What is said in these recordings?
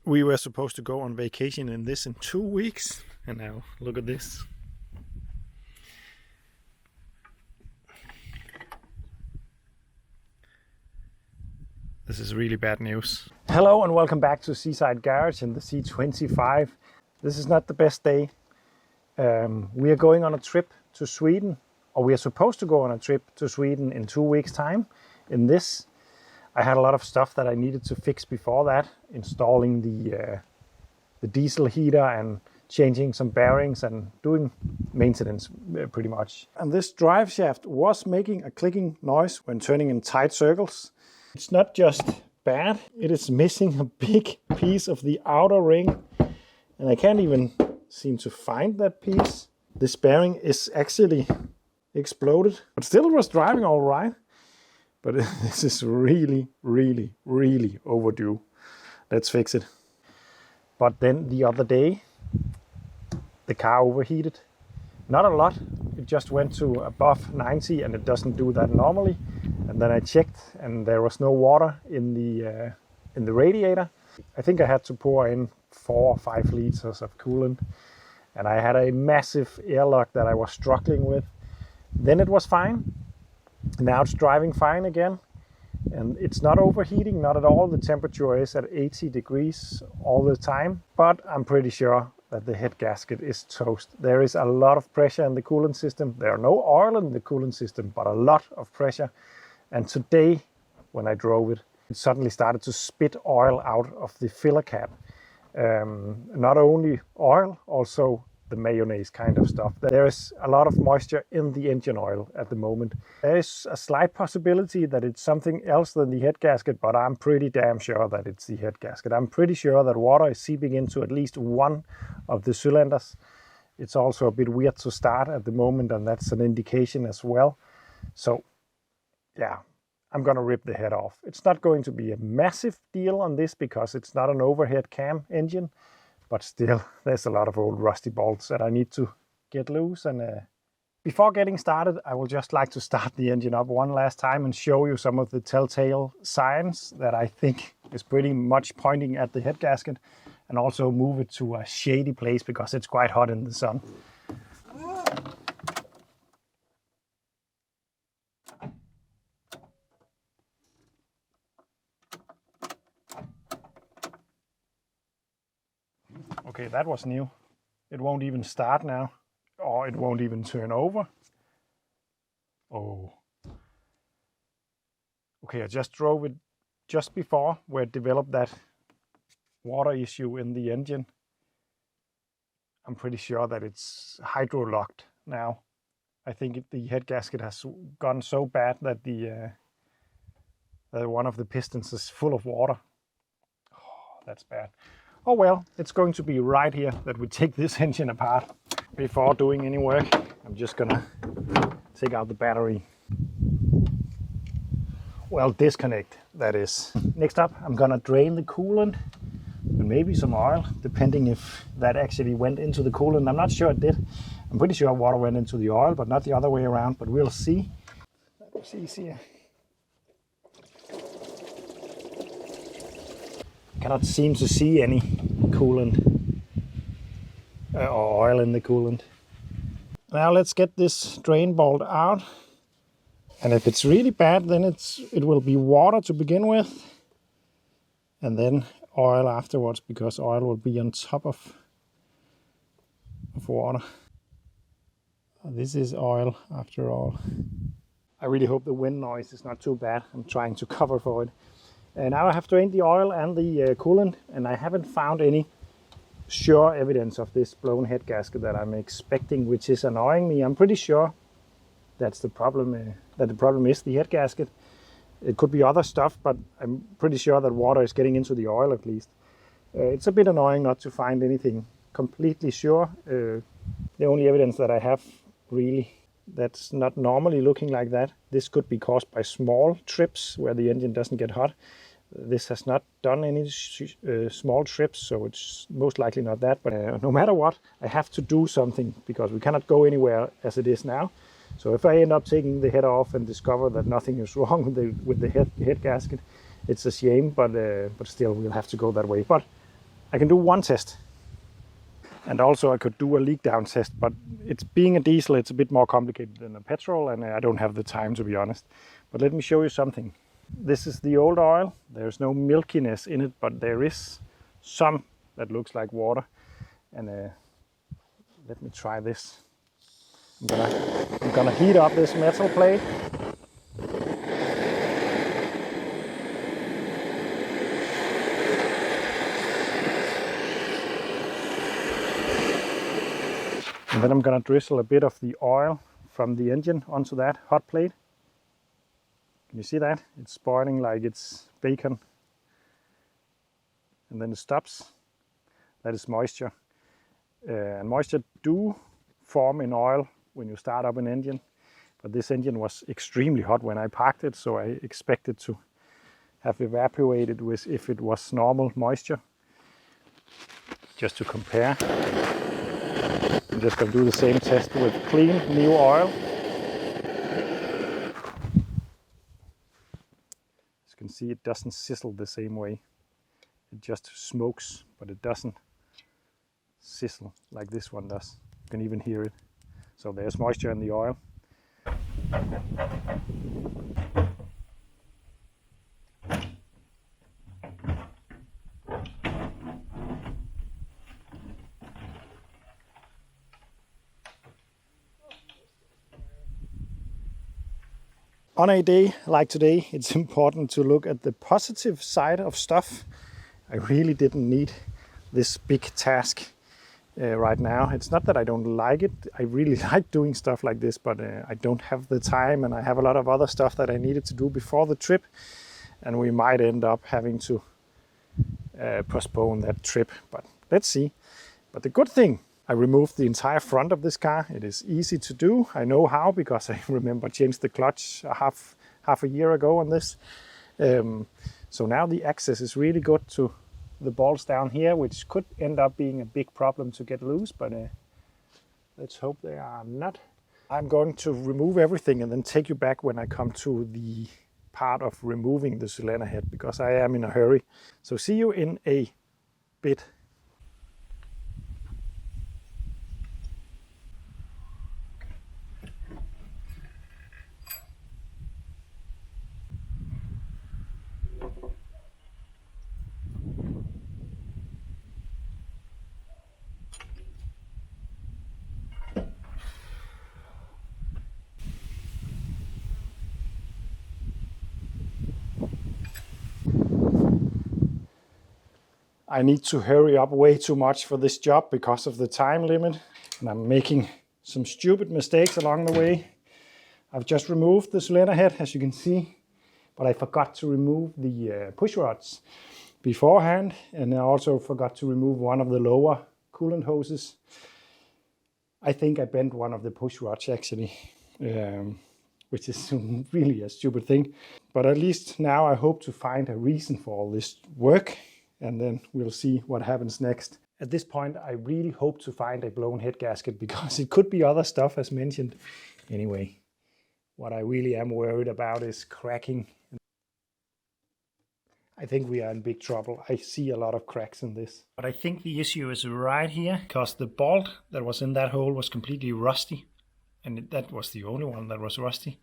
We were supposed to go on vacation in this in 2 weeks, and now look at this. This is really bad news. Hello and welcome back to Seaside Garage in the C25. This is not the best day. We are going on a trip to Sweden, or we are supposed to go on a trip to Sweden in 2 weeks' time. In this, I had a lot of stuff that I needed to fix before that, installing the diesel heater and changing some bearings and doing maintenance pretty much. And this drive shaft was making a clicking noise when turning in tight circles. It's not just bad, it is missing a big piece of the outer ring, and I can't even seem to find that piece. This bearing is actually exploded, but still it was driving all right. But this is really overdue. Let's fix it. But then the other day, the car overheated. Not a lot, it just went to above 90 and it doesn't do that normally. And then I checked and there was no water in the radiator. I think I had to pour in 4 or 5 liters of coolant. And I had a massive airlock that I was struggling with. Then it was fine. Now it's driving fine again, and it's not overheating, not at all. The temperature is at 80 degrees all the time, but I'm pretty sure that the head gasket is toast. There is a lot of pressure in the coolant system. There are no oil in the coolant system, but a lot of pressure. And today, when I drove it, it suddenly started to spit oil out of the filler cap. Not only oil, also the mayonnaise kind of stuff. There is a lot of moisture in the engine oil at the moment. There is a slight possibility that it's something else than the head gasket, but I'm pretty damn sure that it's the head gasket. I'm pretty sure that water is seeping into at least one of the cylinders. It's also a bit weird to start at the moment, and that's an indication as well. So yeah, I'm gonna rip the head off. It's not going to be a massive deal on this because it's not an overhead cam engine. But still, there's a lot of old rusty bolts that I need to get loose. And before getting started, I will just like to start the engine up one last time and show you some of the telltale signs that I think is pretty much pointing at the head gasket, and also move it to a shady place because it's quite hot in the sun. Okay, that was new. It won't even start now, or it won't even turn over. Oh. Okay, I just drove it just before where it developed that water issue in the engine. I'm pretty sure that it's hydro-locked now. I think the head gasket has gone so bad that one of the pistons is full of water. Oh, that's bad. Oh well, it's going to be right here that we take this engine apart. Before doing any work, I'm just gonna take out the battery. Well, disconnect, that is. Next up, I'm gonna drain the coolant and maybe some oil, depending if that actually went into the coolant. I'm not sure it did. I'm pretty sure water went into the oil, but not the other way around, but we'll see. That was easier. Cannot seem to see any coolant or oil in the coolant. Now let's get this drain bolt out. And if it's really bad, then it will be water to begin with, and then oil afterwards, because oil will be on top of water. This is oil after all. I really hope the wind noise is not too bad. I'm trying to cover for it. And now I have drained the oil and the coolant, and I haven't found any sure evidence of this blown head gasket that I'm expecting, which is annoying me. I'm pretty sure that's the problem, that the problem is the head gasket. It could be other stuff, but I'm pretty sure that water is getting into the oil at least. It's a bit annoying not to find anything completely sure. The only evidence that I have really that's not normally looking like that. This could be caused by small trips where the engine doesn't get hot. This has not done any small trips, so it's most likely not that. But no matter what, I have to do something because we cannot go anywhere as it is now. So if I end up taking the head off and discover that nothing is wrong with the head gasket, it's a shame, but still we'll have to go that way. But I can do one test. And also I could do a leak down test, but it's being a diesel, it's a bit more complicated than a petrol, and I don't have the time, to be honest. But let me show you something. This is the old oil. There's no milkiness in it, but there is some that looks like water. And let me try this. I'm gonna heat up this metal plate. And then I'm gonna drizzle a bit of the oil from the engine onto that hot plate. Can you see that? It's boiling like it's bacon. And then it stops. That is moisture. And moisture do form in oil when you start up an engine. But this engine was extremely hot when I parked it, so I expected to have evaporated with if it was normal moisture. Just to compare. I'm just going to do the same test with clean new oil. As you can see, it doesn't sizzle the same way. It just smokes, but it doesn't sizzle like this one does. You can even hear it. So there's moisture in the oil. On a day like today, it's important to look at the positive side of stuff. I really didn't need this big task right now. It's not that I don't like it. I really like doing stuff like this, but I don't have the time, and I have a lot of other stuff that I needed to do before the trip, and we might end up having to postpone that trip, but let's see. But the good thing, I removed the entire front of this car. It is easy to do. I know how because I remember changed the clutch half a year ago on this. So now the access is really good to the bolts down here, which could end up being a big problem to get loose, but let's hope they are not. I'm going to remove everything and then take you back when I come to the part of removing the cylinder head, because I am in a hurry. So see you in a bit. I need to hurry up way too much for this job because of the time limit, and I'm making some stupid mistakes along the way. I've just removed the cylinder head, as you can see, but I forgot to remove the push rods beforehand, and I also forgot to remove one of the lower coolant hoses. I think I bent one of the push rods actually, which is really a stupid thing. But at least now I hope to find a reason for all this work, and then we'll see what happens next. At this point, I really hope to find a blown head gasket, because it could be other stuff as mentioned. Anyway, what I really am worried about is cracking. I think we are in big trouble. I see a lot of cracks in this. But I think the issue is right here, because the bolt that was in that hole was completely rusty. And that was the only one that was rusty.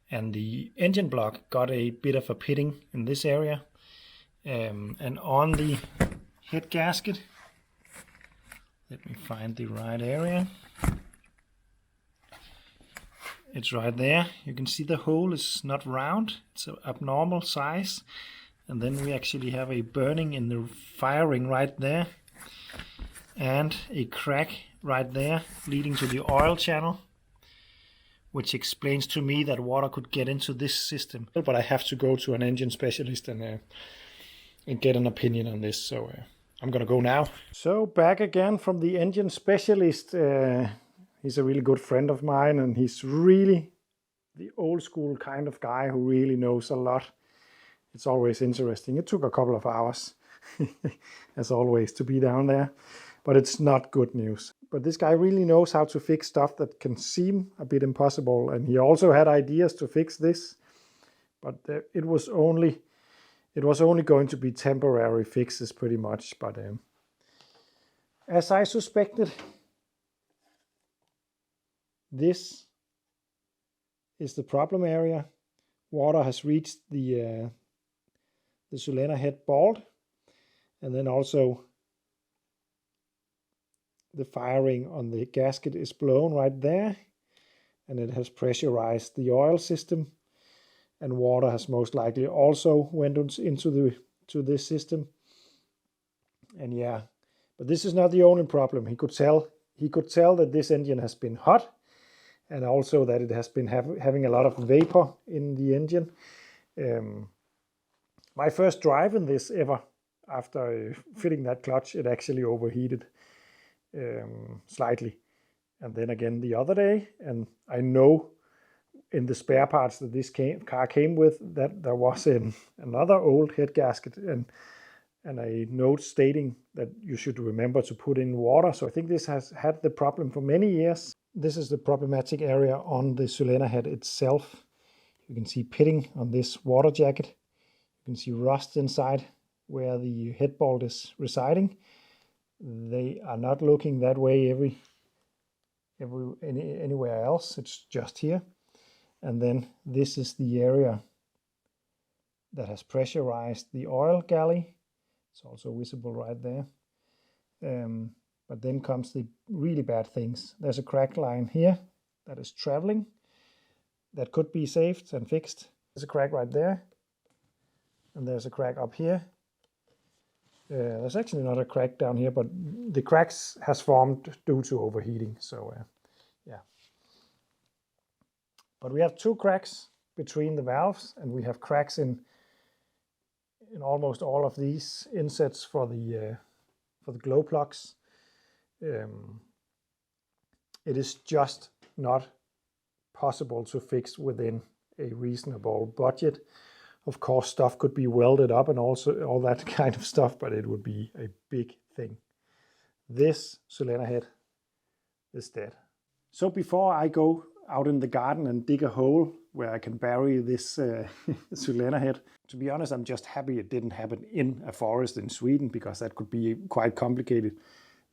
And the engine block got a bit of a pitting in this area. And on the head gasket, let me find the right area. It's right there. You can see the hole is not round. It's an abnormal size. And then we actually have a burning in the firing right there. And a crack right there leading to the oil channel, which explains to me that water could get into this system. But I have to go to an engine specialist and get an opinion on this. So I'm gonna go now. So back again from the engine specialist. He's a really good friend of mine, and he's really the old school kind of guy who really knows a lot. It's always interesting. It took a couple of hours, as always, to be down there, but it's not good news. But this guy really knows how to fix stuff that can seem a bit impossible, and he also had ideas to fix this, but it was only going to be temporary fixes pretty much. But As I suspected, this is the problem area. Water has reached the cylinder head ball, and then also the firing on the gasket is blown right there, and it has pressurized the oil system, and water has most likely also went into this system. And yeah, but this is not the only problem. He could tell that this engine has been hot, and also that it has been having a lot of vapor in the engine. My first drive in this ever, after fitting that clutch, it actually overheated slightly. And then again the other day, and I know in the spare parts that this car came with that there was another old head gasket and a note stating that you should remember to put in water. So I think this has had the problem for many years. This is the problematic area on the cylinder head itself. You can see pitting on this water jacket. You can see rust inside where the head bolt is residing. They are not looking that way anywhere else. It's just here. And then this is the area that has pressurized the oil galley. It's also visible right there. But then comes the really bad things. There's a crack line here that is traveling. That could be saved and fixed. There's a crack right there. And there's a crack up here. There's actually not a crack down here, but the cracks has formed due to overheating. So yeah. But we have two cracks between the valves, and we have cracks in almost all of these insets for the glow plugs. It is just not possible to fix within a reasonable budget. Of course, stuff could be welded up and also all that kind of stuff, but it would be a big thing. This cylinder head is dead. So before I go out in the garden and dig a hole where I can bury this cylinder head, to be honest, I'm just happy it didn't happen in a forest in Sweden, because that could be quite complicated.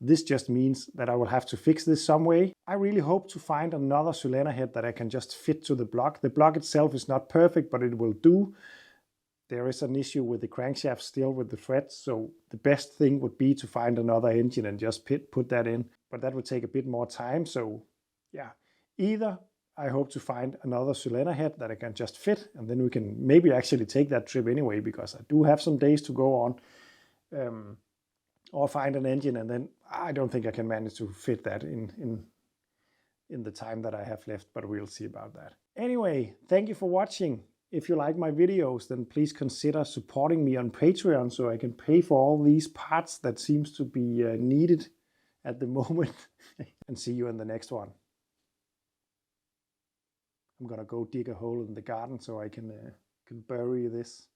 This just means that I will have to fix this some way. I really hope to find another cylinder head that I can just fit to the block. The block itself is not perfect, but it will do. There is an issue with the crankshaft still with the threads, so the best thing would be to find another engine and just put that in. But that would take a bit more time, so yeah. Either I hope to find another cylinder head that I can just fit, and then we can maybe actually take that trip anyway, because I do have some days to go on. Or find an engine, and then I don't think I can manage to fit that in the time that I have left, but we'll see about that. Anyway, thank you for watching. If you like my videos, then please consider supporting me on Patreon so I can pay for all these parts that seems to be needed at the moment. And see you in the next one. I'm gonna go dig a hole in the garden so I can bury this.